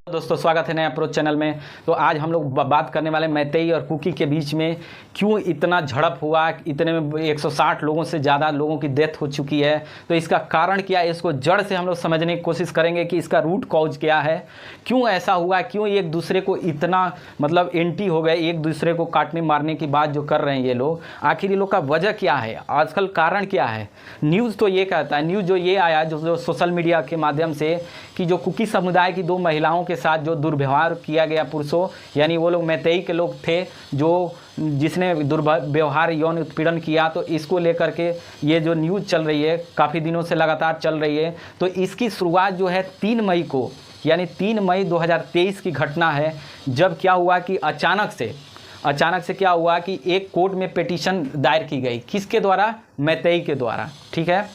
दोस्तों स्वागत है नया अप्रोच चैनल में। तो आज हम लोग बात करने वाले मैतेई और कुकी के बीच में क्यों इतना झड़प हुआ, इतने में 160 लोगों से ज़्यादा लोगों की डेथ हो चुकी है। तो इसका कारण क्या है, इसको जड़ से हम लोग समझने की कोशिश करेंगे कि इसका रूट कॉज क्या है, क्यों ऐसा हुआ, क्यों एक दूसरे को इतना एंटी हो गए, एक दूसरे को काटने मारने की बात जो कर रहे हैं ये लोग। आखिर ये लोग का वजह क्या है, आजकल कारण क्या है। न्यूज़ तो ये कहता है, न्यूज़ जो ये आया जो सोशल मीडिया के माध्यम से कि जो कुकी समुदाय की 2 महिलाओं के साथ जो दुर्व्यवहार किया गया पुरुषों, यानी वो लोग मैतेई के लोग थे जो जिसने दुर्व्यवहार यौन उत्पीड़न किया। तो इसको लेकर के ये जो न्यूज़ चल रही है काफ़ी दिनों से लगातार चल रही है। तो इसकी शुरुआत जो है 3 मई को, यानी 3 मई 2023 की घटना है, जब क्या हुआ कि अचानक से क्या हुआ कि एक कोर्ट में पिटीशन दायर की गई। किसके द्वारा? मैतेई के द्वारा। ठीक है,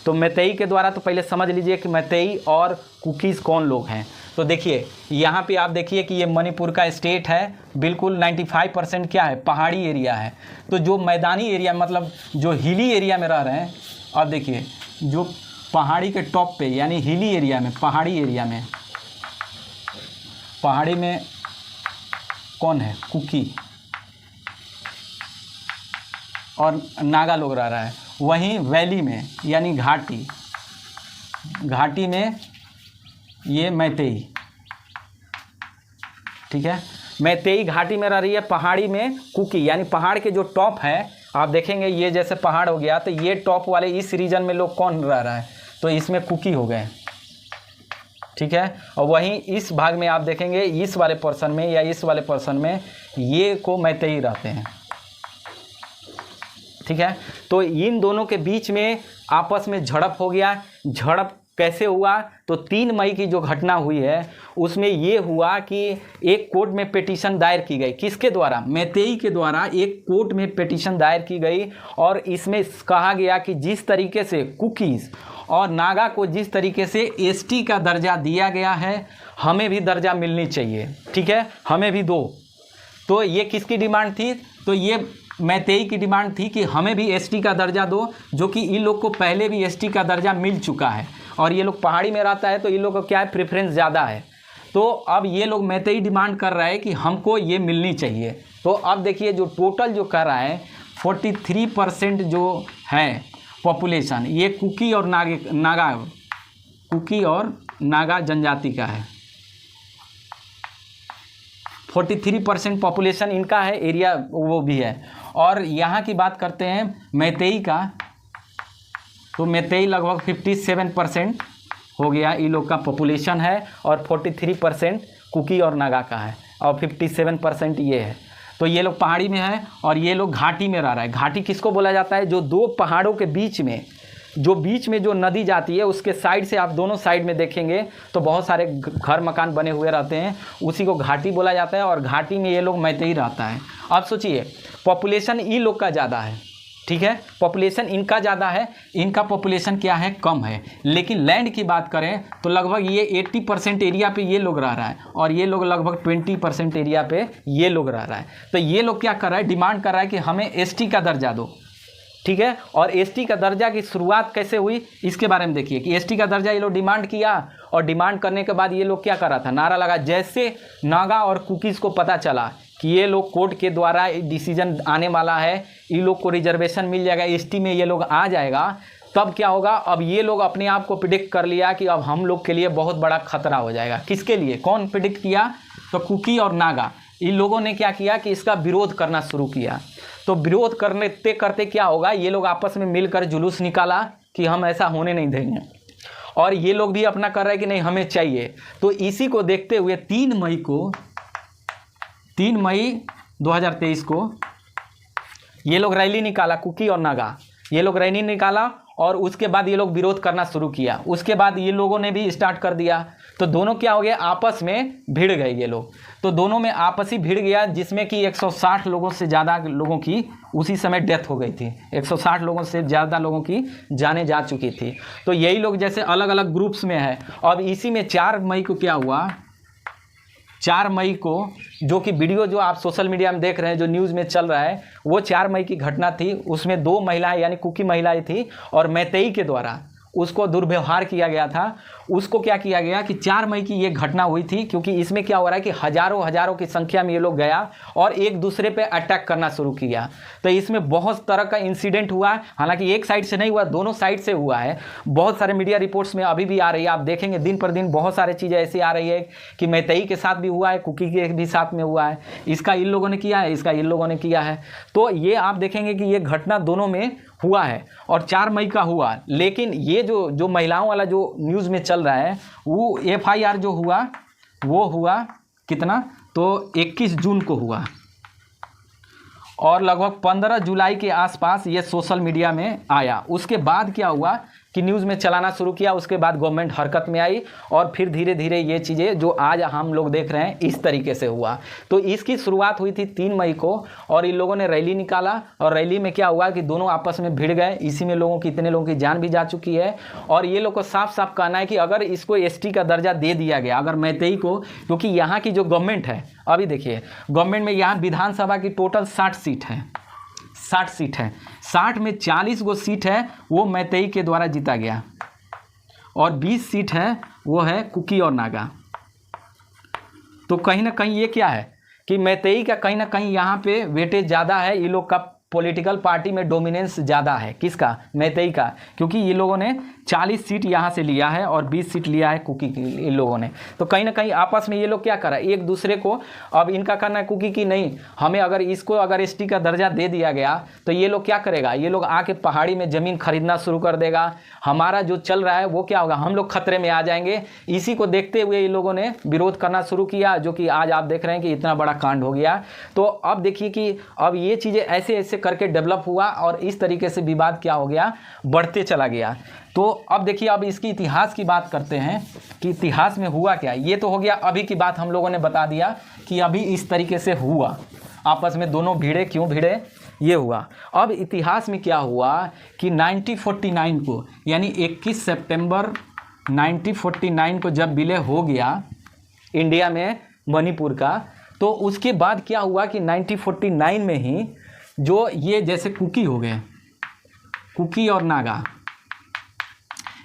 तो मैतेई के द्वारा। तो पहले समझ लीजिए कि मैतेई और कुकीज़ कौन लोग हैं। तो देखिए यहाँ पे आप देखिए कि ये मणिपुर का स्टेट है, बिल्कुल 95% क्या है, पहाड़ी एरिया है। तो जो मैदानी एरिया मतलब जो हिली एरिया में रह रहे हैं, अब देखिए जो पहाड़ी के टॉप पे यानी हिली एरिया में, पहाड़ी एरिया में, पहाड़ी में कौन है? कुकी और नागा लोग रह रहा है। वहीं वैली में यानी घाटी में ये मैतेई। ठीक है, मैतेई घाटी में रह रही है, पहाड़ी में कुकी, यानी पहाड़ के जो टॉप है आप देखेंगे ये जैसे पहाड़ हो गया, तो ये टॉप वाले इस रीजन में लोग कौन रह रहा है, तो इसमें कुकी हो गए। ठीक है, और वहीं इस भाग में आप देखेंगे इस वाले पर्सन में या इस वाले पर्सन में ये को मैतेई रहते हैं। ठीक है, तो इन दोनों के बीच में आपस में झड़प हो गया। झड़प कैसे हुआ? तो 3 मई की जो घटना हुई है उसमें ये हुआ कि एक कोर्ट में पिटीशन दायर की गई। किसके द्वारा? मैतेई के द्वारा एक कोर्ट में पिटीशन दायर की गई और इसमें कहा गया कि जिस तरीके से कुकीज़ और नागा को जिस तरीके से एसटी का दर्जा दिया गया है, हमें भी दर्जा मिलनी चाहिए। ठीक है, हमें भी दो। तो ये किसकी डिमांड थी? तो ये मैतेई की डिमांड थी कि हमें भी एसटी का दर्जा दो, जो कि इन लोग को पहले भी एसटी का दर्जा मिल चुका है और ये लोग पहाड़ी में रहता है तो इन लोग को क्या है, प्रेफरेंस ज़्यादा है। तो अब ये लोग मैतेई डिमांड कर रहा है कि हमको ये मिलनी चाहिए। तो अब देखिए जो टोटल जो कर रहा है 43% जो है पॉपुलेशन, ये कुकी और नागा जनजाति का है। 43% पॉपुलेशन इनका है, एरिया वो भी है। और यहाँ की बात करते हैं मैतेई का, तो मैतेई लगभग 57% हो गया, इन लोग का पॉपुलेशन है, और 43% कुकी और नागा का है, और 57% ये है। तो ये लोग पहाड़ी में है और ये लोग घाटी में रह रहा है। घाटी किसको बोला जाता है? जो 2 पहाड़ों के बीच में जो नदी जाती है उसके साइड से आप दोनों साइड में देखेंगे तो बहुत सारे घर मकान बने हुए रहते हैं, उसी को घाटी बोला जाता है। और घाटी में ये लोग मैतेई रहता है। अब सोचिए पॉपुलेशन इन लोग का ज़्यादा है। ठीक है, पॉपुलेशन इनका ज़्यादा है, इनका पॉपुलेशन क्या है, कम है। लेकिन लैंड की बात करें तो लगभग ये 80% एरिया पे ये लोग रह रहा है और ये लोग लगभग 20% एरिया पे ये लोग रह रहा है। तो ये लोग क्या कर रहा है, डिमांड कर रहा है कि हमें एसटी का दर्जा दो। ठीक है, और एसटी का दर्जा की शुरुआत कैसे हुई इसके बारे में देखिए कि एसटी का दर्जा ये लोग डिमांड किया, और डिमांड करने के बाद ये लोग क्या कर रहा था, नारा लगा। जैसे नागा और कुकीज़ को पता चला कि ये लोग कोर्ट के द्वारा डिसीजन आने वाला है, इन लोग को रिजर्वेशन मिल जाएगा, एसटी में ये लोग आ जाएगा, तब क्या होगा, अब ये लोग अपने आप को प्रिडिक्ट कर लिया कि अब हम लोग के लिए बहुत बड़ा खतरा हो जाएगा। किसके लिए? कौन प्रिडिक्ट किया? तो कुकी और नागा। इन लोगों ने क्या किया कि इसका विरोध करना शुरू किया। तो विरोध करते क्या होगा, ये लोग आपस में मिलकर जुलूस निकाला कि हम ऐसा होने नहीं देंगे, और ये लोग भी अपना कर रहे हैं कि नहीं हमें चाहिए। तो इसी को देखते हुए 3 मई 2023 को ये लोग रैली निकाला, कुकी और नागा ये लोग रैली निकाला, और उसके बाद ये लोग विरोध करना शुरू किया। उसके बाद ये लोगों ने भी स्टार्ट कर दिया। तो दोनों क्या हो गया, आपस में भिड़ गए ये लोग। तो दोनों में आपसी भिड़ गया, जिसमें कि 160 लोगों से ज़्यादा लोगों की उसी समय डेथ हो गई थी। 160 लोगों से ज़्यादा लोगों की जानें जा चुकी थी। तो यही लोग जैसे अलग अलग ग्रुप्स में है। अब इसी में 4 मई को क्या हुआ, 4 मई को जो कि वीडियो जो आप सोशल मीडिया में देख रहे हैं, जो न्यूज़ में चल रहा है, वो 4 मई की घटना थी। उसमें 2 महिलाएं यानी कुकी महिलाएं थी और मैतेई के द्वारा उसको दुर्व्यवहार किया गया था, उसको क्या किया गया कि 4 मई की ये घटना हुई थी, क्योंकि इसमें क्या हो रहा है कि हजारों की संख्या में ये लोग गया और एक दूसरे पे अटैक करना शुरू किया। तो इसमें बहुत तरह का इंसिडेंट हुआ है, हालांकि एक साइड से नहीं हुआ, दोनों साइड से हुआ है। बहुत सारे मीडिया रिपोर्ट्स में अभी भी आ रही है, आप देखेंगे दिन पर दिन बहुत सारी चीज़ें ऐसी आ रही है कि मैतेई के साथ भी हुआ है, कुकी के भी साथ में हुआ है, इसका इन लोगों ने किया है, इसका इन लोगों ने किया है। तो ये आप देखेंगे कि ये घटना दोनों में हुआ है और 4 मई का हुआ। लेकिन ये जो महिलाओं वाला जो न्यूज़ में चल रहा है, वो FIR जो हुआ वो हुआ कितना, तो 21 जून को हुआ और लगभग 15 जुलाई के आसपास ये सोशल मीडिया में आया। उसके बाद क्या हुआ कि न्यूज़ में चलाना शुरू किया, उसके बाद गवर्नमेंट हरकत में आई और फिर धीरे धीरे ये चीज़ें जो आज हम लोग देख रहे हैं इस तरीके से हुआ। तो इसकी शुरुआत हुई थी 3 मई को और इन लोगों ने रैली निकाला और रैली में क्या हुआ कि दोनों आपस में भिड़ गए। इसी में लोगों की, इतने लोगों की जान भी जा चुकी है और ये लोग को साफ साफ कहना है कि अगर इसको ST का दर्जा दे दिया गया, अगर मैतेई को, क्योंकि यहाँ की जो गवर्नमेंट है, अभी देखिए गवर्नमेंट में यहाँ विधानसभा की टोटल 60 सीट है, 60 सीट है, 60 में 40 गो सीट है वो मैतेई के द्वारा जीता गया और 20 सीट है वो है कुकी और नागा। तो कहीं ना कहीं ये क्या है कि मैतेई का कहीं ना कहीं यहाँ पे वेटेज ज़्यादा है, ये लोग का पॉलिटिकल पार्टी में डोमिनेंस ज़्यादा है। किसका? मैतेई का, क्योंकि ये लोगों ने 40 सीट यहाँ से लिया है और 20 सीट लिया है कुकी की इन लोगों ने। तो कहीं ना कहीं आपस में ये लोग क्या कर रहा है, एक दूसरे को, अब इनका करना है कुकी की नहीं, हमें अगर इसको अगर ST का दर्जा दे दिया गया तो ये लोग क्या करेगा, ये लोग आके पहाड़ी में ज़मीन खरीदना शुरू कर देगा, हमारा जो चल रहा है वो क्या होगा, हम लोग खतरे में आ जाएंगे। इसी को देखते हुए ये लोगों ने विरोध करना शुरू किया, जो कि आज आप देख रहे हैं कि इतना बड़ा कांड हो गया। तो अब देखिए कि अब ये चीज़ें ऐसे ऐसे करके डेवलप हुआ और इस तरीके से विवाद क्या हो गया, बढ़ते चला गया। तो अब देखिए, अब इसकी इतिहास की बात करते हैं कि इतिहास में हुआ क्या। ये तो हो गया अभी की बात, हम लोगों ने बता दिया कि अभी इस तरीके से हुआ, आपस में दोनों भिड़े, क्यों भिड़े, ये हुआ। अब इतिहास में क्या हुआ कि 1949 को, यानी 21 सितंबर 1949 को जब विलय हो गया इंडिया में मणिपुर का, तो उसके बाद क्या हुआ कि 1949 में ही जो ये जैसे कुकी हो गए, कुकी और नागा,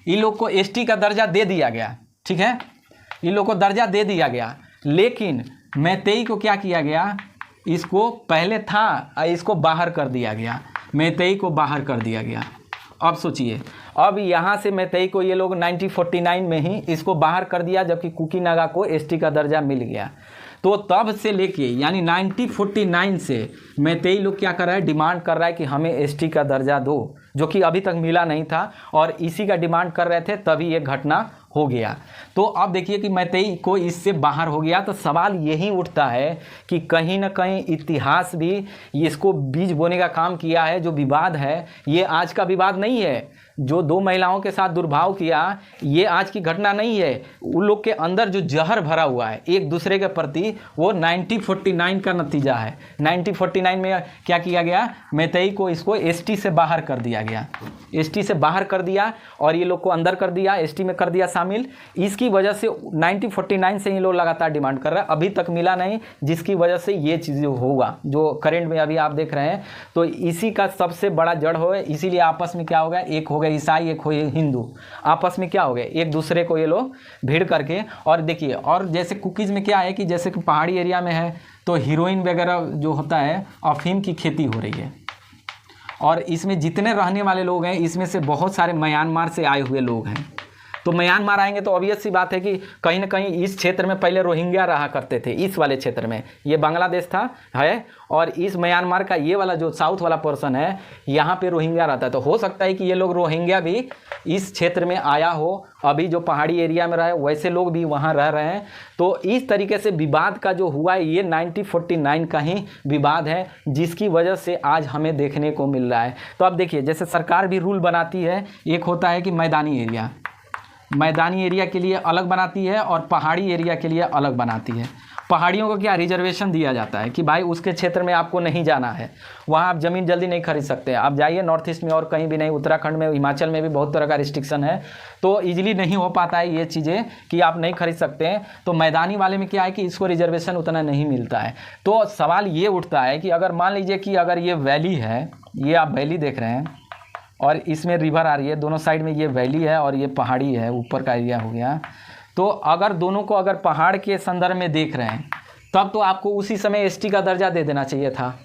इन लोग को ST का दर्जा दे दिया गया, ठीक है, इन लोग को दर्जा दे दिया गया। लेकिन मैतेई को क्या किया गया, इसको पहले था, इसको बाहर कर दिया गया, मैतेई को बाहर कर दिया गया। अब सोचिए, अब यहाँ से मैतेई को ये लोग 1949 में ही इसको बाहर कर दिया, जबकि कुकी नागा को ST का दर्जा मिल गया। तो तब से लेके यानी 1949 से मैतेई लोग क्या कर रहा है, डिमांड कर रहा है कि हमें ST का दर्जा दो, जो कि अभी तक मिला नहीं था और इसी का डिमांड कर रहे थे, तभी ये घटना हो गया। तो अब देखिए कि मैतेई को इससे बाहर हो गया। तो सवाल यही उठता है कि कहीं ना कहीं इतिहास भी इसको बीज बोने का काम किया है। जो विवाद है ये आज का विवाद नहीं है, जो 2 महिलाओं के साथ दुर्भाव किया ये आज की घटना नहीं है। उन लोग के अंदर जो जहर भरा हुआ है एक दूसरे के प्रति, वो 1949 का नतीजा है। 1949 में क्या किया गया, मैतेई को इसको ST से बाहर कर दिया गया, ST से बाहर कर दिया और ये लोग को अंदर कर दिया, ST में कर दिया शामिल। इसकी वजह से 1949 से ये लोग लगातार डिमांड कर रहे हैं, अभी तक मिला नहीं, जिसकी वजह से ये चीज़ें होगा जो करेंट में अभी आप देख रहे हैं। तो इसी का सबसे बड़ा जड़ हो, इसीलिए आपस में क्या हो गया, एक हो गए ईसाई, एक हो हिंदू, आपस में क्या हो गए, एक दूसरे को ये लोग भीड़ करके। और देखिए, और जैसे कुकीज़ में क्या है कि जैसे कि पहाड़ी एरिया में है तो हीरोइन वगैरह जो होता है, अफीम की खेती हो रही है और इसमें जितने रहने वाले लोग हैं इसमें से बहुत सारे म्यांमार से आए हुए लोग हैं। तो म्यांमार आएंगे तो ऑब्वियस सी बात है कि कहीं ना कहीं इस क्षेत्र में पहले रोहिंग्या रहा करते थे, इस वाले क्षेत्र में, ये बांग्लादेश था है, और इस म्यांमार का ये वाला जो साउथ वाला पोर्शन है यहाँ पे रोहिंग्या रहता है। तो हो सकता है कि ये लोग रोहिंग्या भी इस क्षेत्र में आया हो, अभी जो पहाड़ी एरिया में रहे वैसे लोग भी वहाँ रह रहे हैं। तो इस तरीके से विवाद का जो हुआ है ये 1949 का ही विवाद है, जिसकी वजह से आज हमें देखने को मिल रहा है। तो अब देखिए, जैसे सरकार भी रूल बनाती है, एक होता है कि मैदानी एरिया के लिए अलग बनाती है और पहाड़ी एरिया के लिए अलग बनाती है। पहाड़ियों को क्या रिजर्वेशन दिया जाता है कि भाई उसके क्षेत्र में आपको नहीं जाना है, वहाँ आप ज़मीन जल्दी नहीं खरीद सकते। आप जाइए नॉर्थ ईस्ट में और कहीं भी नहीं, उत्तराखंड में, हिमाचल में भी बहुत तरह का रिस्ट्रिक्शन है, तो ईजिली नहीं हो पाता है ये चीज़ें कि आप नहीं खरीद सकते हैं। तो मैदानी वाले में क्या है कि इसको रिजर्वेशन उतना नहीं मिलता है। तो सवाल ये उठता है कि अगर मान लीजिए कि अगर ये वैली है, ये आप वैली देख रहे हैं, और इसमें रिवर आ रही है, दोनों साइड में ये वैली है और ये पहाड़ी है, ऊपर का एरिया हो गया। तो अगर दोनों को अगर पहाड़ के संदर्भ में देख रहे हैं तब तो आपको उसी समय एसटी का दर्जा दे देना चाहिए था।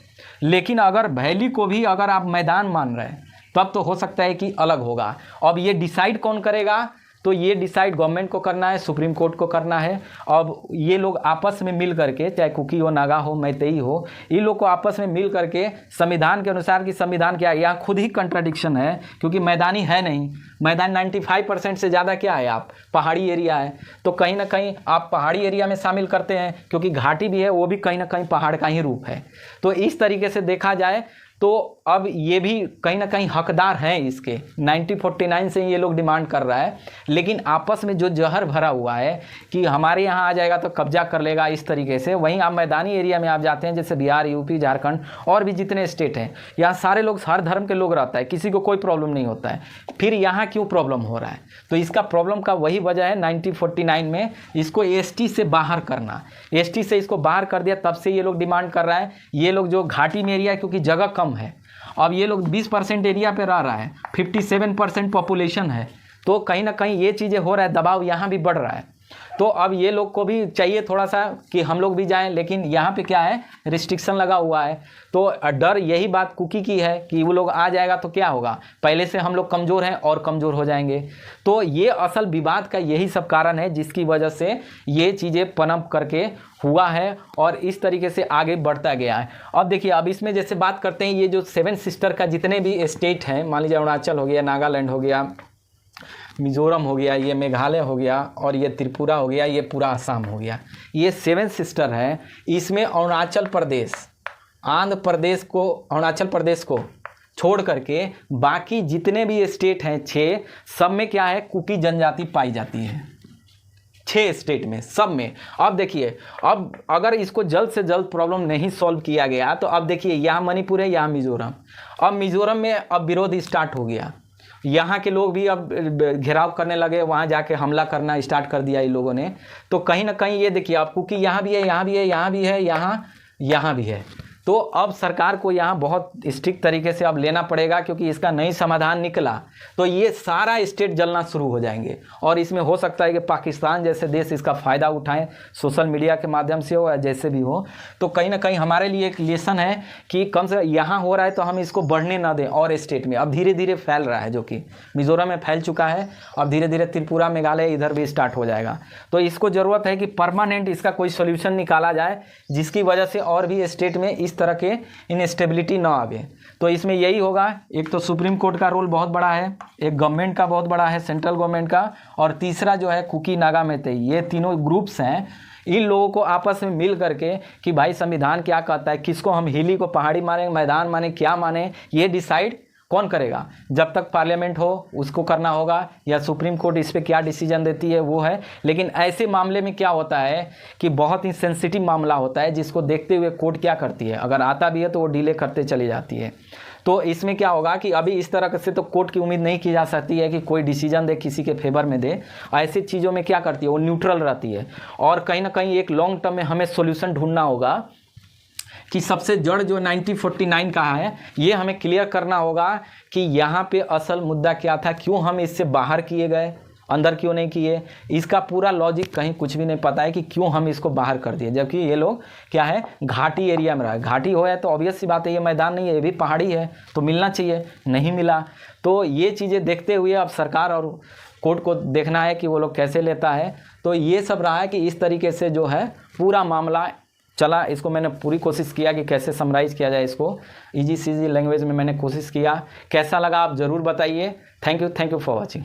लेकिन अगर वैली को भी अगर आप मैदान मान रहे हैं तब तो हो सकता है कि अलग होगा। अब ये डिसाइड कौन करेगा? तो ये डिसाइड गवर्नमेंट को करना है, सुप्रीम कोर्ट को करना है। अब ये लोग आपस में मिल करके, चाहे कुकी हो, नागा हो, मैतेई हो, ये लोग को आपस में मिल करके संविधान के अनुसार कि संविधान क्या है, यहाँ खुद ही कंट्राडिक्शन है क्योंकि मैदानी है नहीं। मैदान 95% से ज़्यादा क्या है, आप पहाड़ी एरिया है। तो कहीं ना कहीं आप पहाड़ी एरिया में शामिल करते हैं क्योंकि घाटी भी है, वो भी कहीं ना कहीं पहाड़ का ही रूप है। तो इस तरीके से देखा जाए तो अब ये भी कहीं ना कहीं हकदार हैं इसके। 1949 से ये लोग डिमांड कर रहा है, लेकिन आपस में जो जहर भरा हुआ है कि हमारे यहाँ आ जाएगा तो कब्जा कर लेगा, इस तरीके से। वहीं आप मैदानी एरिया में आप जाते हैं, जैसे बिहार, यूपी, झारखंड और भी जितने स्टेट हैं, यहाँ सारे लोग, हर धर्म के लोग रहता है, किसी को कोई प्रॉब्लम नहीं होता है। फिर यहाँ क्यों प्रॉब्लम हो रहा है? तो इसका प्रॉब्लम का वही वजह है 1949 में इसको एसटी से बाहर करना। एसटी से इसको बाहर कर दिया, तब से ये लोग डिमांड कर रहा है। ये लोग जो घाटी में एरिया, क्योंकि जगह कम है, अब ये लोग 20% एरिया पे रह रहा है, 57% पॉपुलेशन है, तो कहीं ना कहीं ये चीज़ें हो रहा है, दबाव यहाँ भी बढ़ रहा है। तो अब ये लोग को भी चाहिए थोड़ा सा कि हम लोग भी जाएं, लेकिन यहाँ पे क्या है, रिस्ट्रिक्शन लगा हुआ है। तो डर यही बात कुकी की है कि वो लोग आ जाएगा तो क्या होगा, पहले से हम लोग कमज़ोर हैं और कमज़ोर हो जाएंगे। तो ये असल विवाद का यही सब कारण है जिसकी वजह से ये चीज़ें पनप करके हुआ है और इस तरीके से आगे बढ़ता गया है। अब देखिए, अब इसमें जैसे बात करते हैं, ये जो 7 सिस्टर का जितने भी स्टेट हैं, मान लीजिए अरुणाचल हो गया, नागालैंड हो गया, मिज़ोरम हो गया, ये मेघालय हो गया और ये त्रिपुरा हो गया, ये पूरा असम हो गया, ये 7 सिस्टर है। इसमें अरुणाचल प्रदेश, आंध्र प्रदेश को, अरुणाचल प्रदेश को छोड़ करके बाकी जितने भी स्टेट हैं 6, सब में क्या है, कुकी जनजाति पाई जाती है। 6 स्टेट में, सब में। अब देखिए, अब अगर इसको जल्द से जल्द प्रॉब्लम नहीं सॉल्व किया गया तो अब देखिए, यहाँ मणिपुर है, यहाँ मिज़ोरम। अब मिज़ोरम में अब विरोध स्टार्ट हो गया, यहाँ के लोग भी अब घेराव करने लगे, वहाँ जाके हमला करना स्टार्ट कर दिया इन लोगों ने। तो कहीं ना कहीं ये देखिए, आप कुकी यहाँ भी है, यहाँ भी है, यहाँ भी है, यहाँ भी है। तो अब सरकार को यहाँ बहुत स्ट्रिक्ट तरीके से अब लेना पड़ेगा, क्योंकि इसका नहीं समाधान निकला तो ये सारा स्टेट जलना शुरू हो जाएंगे। और इसमें हो सकता है कि पाकिस्तान जैसे देश इसका फ़ायदा उठाएं, सोशल मीडिया के माध्यम से हो या जैसे भी हो। तो कहीं ना कहीं हमारे लिए एक लेसन है कि कम से यहाँ हो रहा है तो हम इसको बढ़ने ना दें। और स्टेट में अब धीरे धीरे फैल रहा है, जो कि मिज़ोरम में फैल चुका है, अब धीरे धीरे त्रिपुरा, मेघालय, इधर भी स्टार्ट हो जाएगा। तो इसको ज़रूरत है कि परमानेंट इसका कोई सोल्यूशन निकाला जाए, जिसकी वजह से और भी स्टेट में इस तरह के इनस्टेबिलिटी ना आवे। तो इसमें यही होगा, एक तो सुप्रीम कोर्ट का रोल बहुत बड़ा है, एक गवर्नमेंट का बहुत बड़ा है, सेंट्रल गवर्नमेंट का, और तीसरा जो है कुकी, नागा, मैतेई, ये तीनों ग्रुप्स हैं। इन लोगों को आपस में मिल करके कि भाई संविधान क्या कहता है, किसको हम हिली को पहाड़ी माने, मैदान माने, क्या माने, ये डिसाइड कौन करेगा? जब तक पार्लियामेंट हो उसको करना होगा, या सुप्रीम कोर्ट इस पर क्या डिसीजन देती है वो है। लेकिन ऐसे मामले में क्या होता है कि बहुत ही सेंसिटिव मामला होता है, जिसको देखते हुए कोर्ट क्या करती है, अगर आता भी है तो वो डिले करते चली जाती है। तो इसमें क्या होगा कि अभी इस तरह से तो कोर्ट की उम्मीद नहीं की जा सकती है कि कोई डिसीजन दे, किसी के फेवर में दे। ऐसी चीज़ों में क्या करती है, वो न्यूट्रल रहती है। और कहीं ना कहीं एक लॉन्ग टर्म में हमें सोल्यूशन ढूंढना होगा कि सबसे जड़ जो 1949 का है, ये हमें क्लियर करना होगा कि यहाँ पे असल मुद्दा क्या था, क्यों हम इससे बाहर किए गए, अंदर क्यों नहीं किए। इसका पूरा लॉजिक कहीं कुछ भी नहीं पता है कि क्यों हम इसको बाहर कर दिए, जबकि ये लोग क्या है, घाटी एरिया में रहा है। घाटी हो है तो ऑब्वियस सी बात है, ये मैदान नहीं है, ये भी पहाड़ी है, तो मिलना चाहिए, नहीं मिला। तो ये चीज़ें देखते हुए अब सरकार और कोर्ट को देखना है कि वो लोग कैसे लेता है। तो ये सब रहा है कि इस तरीके से जो है पूरा मामला चला। इसको मैंने पूरी कोशिश किया कि कैसे समराइज़ किया जाए, इसको इजी सीजी लैंग्वेज में मैंने कोशिश किया। कैसा लगा आप ज़रूर बताइए। Thank you for watching.